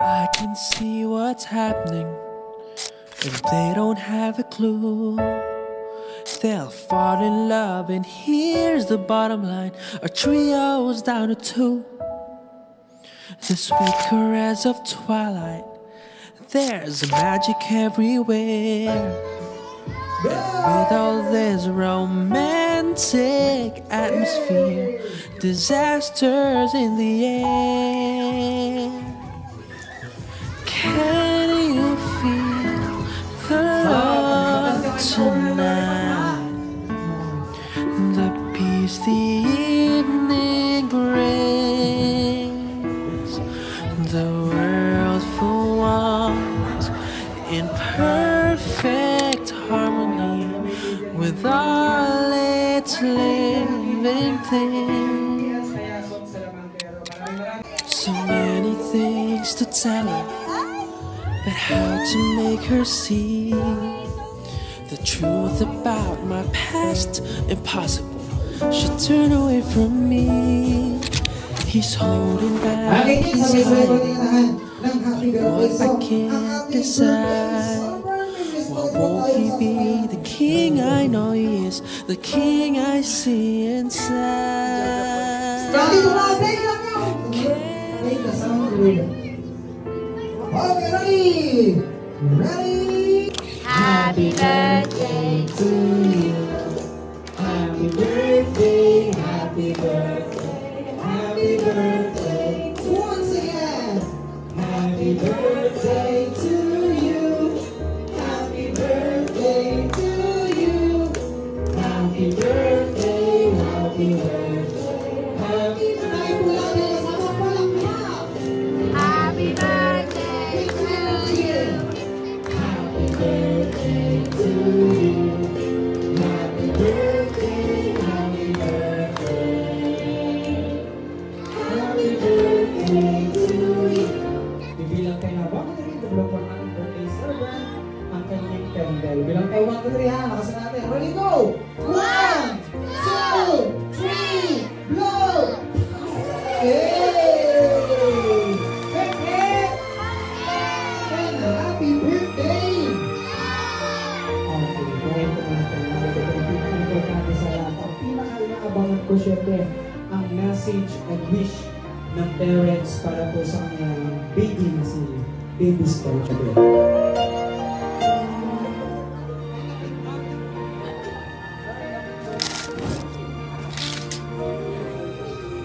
I can see what's happening, and they don't have a clue. They'll fall in love, and here's the bottom line: our trio's down to 2. The sweet caress of twilight, there's magic everywhere. And with all this romantic atmosphere, disasters in the air. Can you feel the love tonight? The peace the evening brings. The world for once in perfect harmony with all its living things. So many things to tell her, but how to make her see the truth about my past? Impossible, she turned away from me. He's holding back his hiding, what I can't decide. Why won't he be the king I know he is, the king I see inside? Okay, ready? Ready? Happy birthday to you. Happy birthday, happy birthday, happy birthday. Once again. Happy birthday to you. Happy birthday to you. Happy birthday, happy birthday, happy birthday. Happy birthday to you. Happy birthday to you. Happy birthday, happy birthday. Happy birthday to you. Bibilang kayo na 1, 2, 3, develop ang ating birthday celebrant, ang kanyang candle. Bilang kayo 1, 2, 3 ha, nakasan natin. Ready, go! 1, 2, 3, blow! Yay! Birthday! And happy birthday! Okay, dahil ko na ito ang importante sa lahat. Ang pinaka-inaabangan ko syempre ang message and wish ng parents para po sa kanyang baby na si Baby Star Chabel.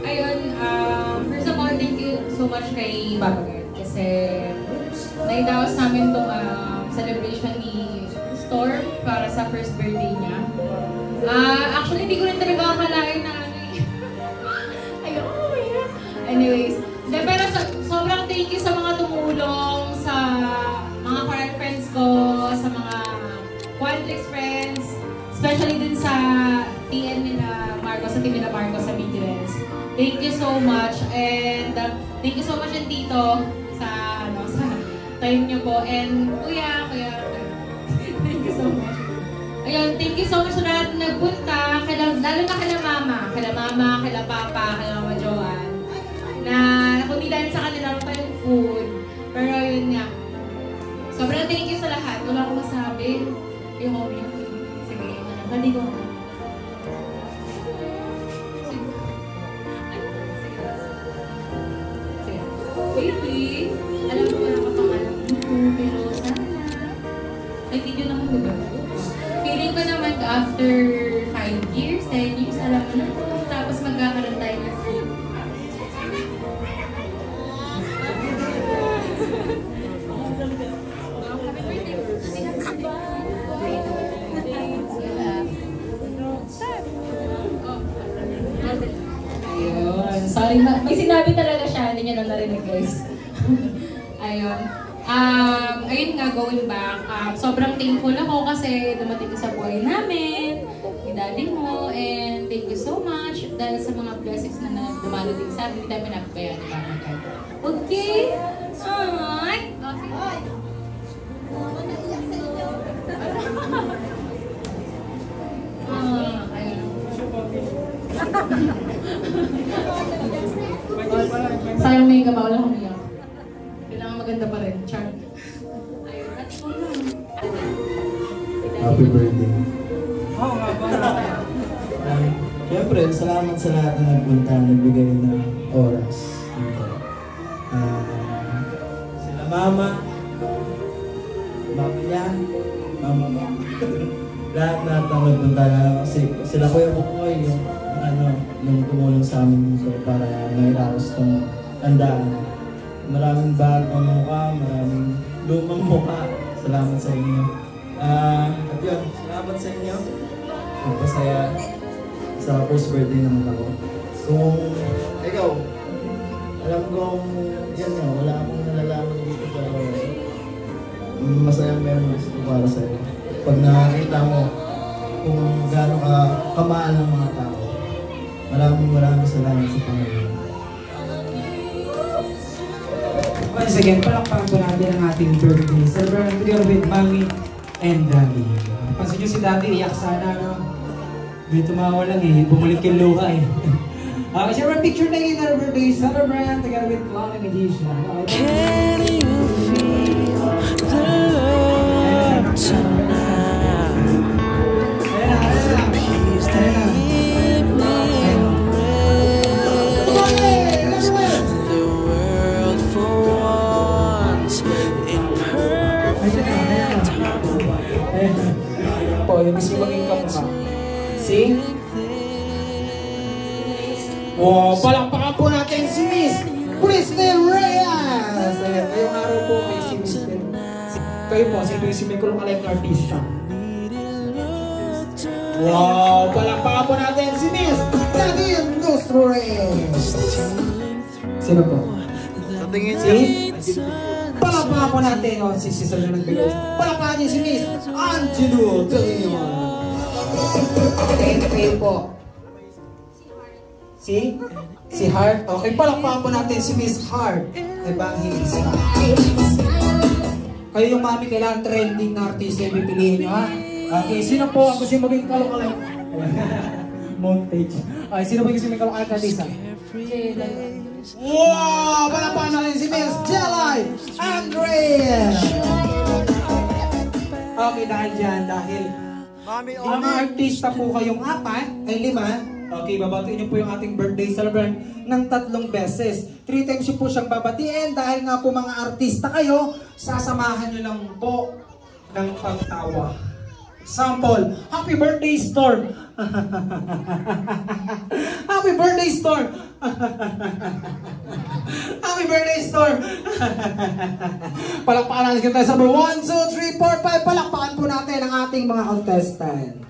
Ayun, first of all, thank you so much kay Papa Gert kasi naidaos namin itong celebration ni Storm para sa first birthday niya. Actually, hindi ko rin talaga akalain na ayun, oh my God. Anyways, pero sobrang thank you sa mga tumulong, sa mga choir friends ko, sa mga Quadrix friends, especially din sa TN nila Marcos, sa team nila Marcos sa Vigilance. Thank you so much, and thank you so much din dito sa time niyo po, and kuya, thank you so much. Ayun, thank you so much sa lahat na nagpunta, lalo na kila mama, kila papa, kila mama Joanne, na nakundilan sa kanila pa yung food, pero yun nga, sobrang thank you sa lahat, wala akong masabi, yung hobby. Sige, naligo ako. Baby, alam ko na kapangalan mo, pero sana, may video naman diba? Feeling ko naman after 5 years, 10 years, alam mo na po, tapos magkakaroon tayo ng film. Ayun, sorry, may sinabi talaga siya, hindi niya lang narinig guys. Ayun. Ayun nga, going back, sobrang thankful ako kasi dumating ka sa buhay namin, ni daddy mo, and thank you so much dahil sa mga blessings na dumarating sa atin, hindi namin napabayaan ni Mama God. Okay? Alright? Okay. Ayun. Sayang may gabaw lang umiyak. kailangan maganda pa rin. Char. Ayun. At Happy birthday. Oo nga ba? Siyempre, salamat sa lahat na nagpunta, nagbigay ng oras. Sila mama niya, mama mo. lahat na nagpunta na kasi sila Kuya Bukoy, yung tumulong sa amin so, para mairaos itong tandaan. Maraming bagong mukha, maraming lumang mukha. Salamat sa inyo. At yun, salamat sa inyo. Masaya sa first birthday naman ako. Kung ikaw, alam kong yan nga, wala akong nalalaman dito pero masayang memories ko para sa'yo. Pag nakakita mo kung gaano ka kamahal ng mga tao, maraming salamat sa Panginoon. Once again, palakpakan po natin ang ating birthday. Celebrate together with Mami and Daddy. Pansin nyo si Daddy, iyak sana, no? May tumawa lang eh, bumalik yung luha eh. Okay, siyempre picture na yun our birthday. Celebrate together with Clown and Magician. Can you feel the love tonight? The peace that evening brings. The world for once in perfect harmony. Po, yung gusto maging kamukha. See? Wow, palakpakan po natin si Miss Kristen Reyes! Ayan, ngayong araw po kay si Miss kayo po, sino yung si Mikul Kalek na artista? Wow, palakpakan po natin si Miss Nadine Reyes! Sino po? Si? Palakpakan po natin, si Sister na nagbigay. Palakpakan niyo si Miss Angelo De Leon! Kayo po. Si Heart. Okay, palakpakan po natin si Miss Heart Evangelista. Kayo yung mami, kailangan trending na artista yung pipiliin nyo, ha? Okay, sino po ang gusto yung maging kalok-kalok? Montage. Okay, sino po yung gusto yung maging kalok-kalok artista? Wow! Palakpakan natin si Miss Jelay Andrea! Okay, dahil dyan, dahil mga artista po kayong 4 ay 5. Okay, babatiin niyo po yung ating birthday celebrant ng 3 beses. 3 times niyo po siyang babatiin dahil nga po mga artista kayo, sasamahan niyo lang po ng pagtawa. Sample, Happy Birthday Storm! Happy Birthday Storm! Happy Birthday Storm! Palakpakan natin kita sa 1, 2, 3, 4, 5. Palakpakan po natin ang ating mga contestant.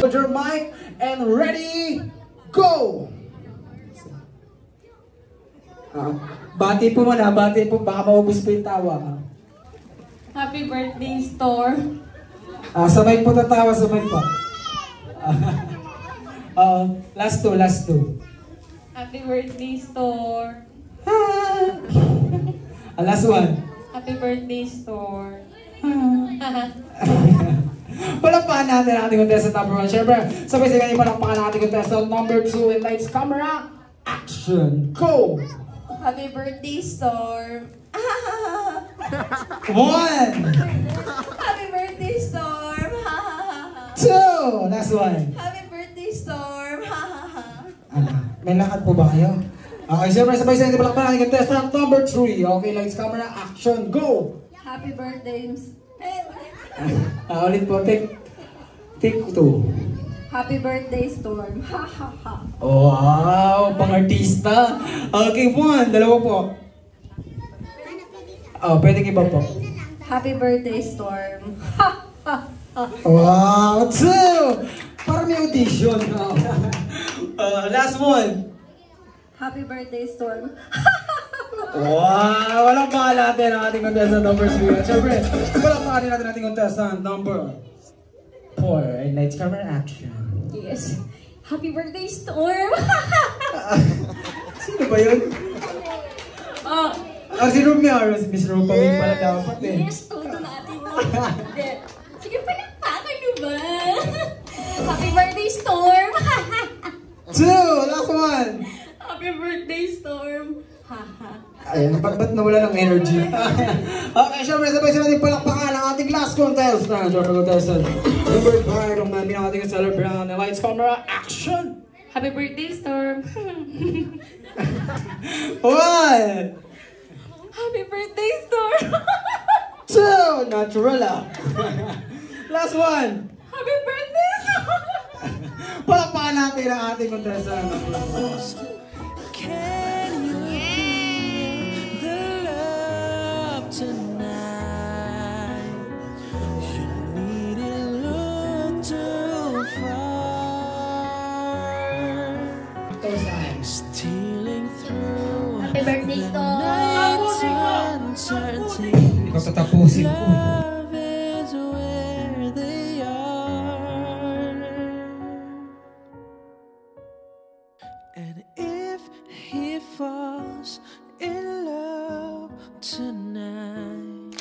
Put your mic and ready, go! Bati po muna, bati po, baka maubos po yung tawa. Happy birthday, Storm. Sabay po tatawa, sabay po. Last two. Happy birthday, Storm. Last one. Happy birthday, Storm. Palakpakan natin ang ating contestant number 1. Siyempre, sabay-sabay ganyan palakpakan ang ating contestant number 2. And lights, camera, action, go! Happy birthday, Storm. 1, Happy birthday, Storm. 2, last one. Happy birthday, Storm. May lakad po ba kayo? Okay, siyempre, sabay-sabay palakpakan ang ating contestant number 3. Okay, lights, camera, action, go! Happy birthday. Ulit po, take 2. Happy birthday, Storm. Wow, pang-artista. Okay, 1, dalawa po. Pwedeng iba po. Happy birthday, Storm. Wow, 2. Parang may audition. Last one. Happy birthday, Storm. Wow, walang baka natin ang ating contestant number 3. Siyempre, walang baka natin ang ating contestant number 4. And lights, camera, action. Yes. Happy birthday, Storm. Sino ba yun? Si Romeo. Miss Rupawin pala dapat eh. Yes, todo natin mo. Sige, palakpakan nyo ba? Happy birthday, Storm. 2, last one. Happy birthday, Storm. Ayan, ba't nawala ng energy? Okay, syempre, sabay sa natin palakpakan ang ating last contestant. Number 5, ang ating celebrant. Lights, camera, action! Happy birthday, Storm! 1, Happy birthday, Storm! 2, natural ah. Last one. Happy birthday, Storm! Palakpakan natin ang ating contestant. Can you feel the love tonight? You needn't look too far. Stealing through Happy birthday, the Storm! night's uncertainty. Ikaw tatapusin ko. Love is where they are. And if he falls in love tonight,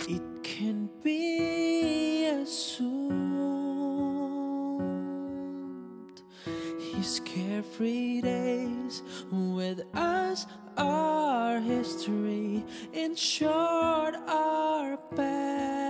it can be assumed his carefree days with us are history. In short, our best.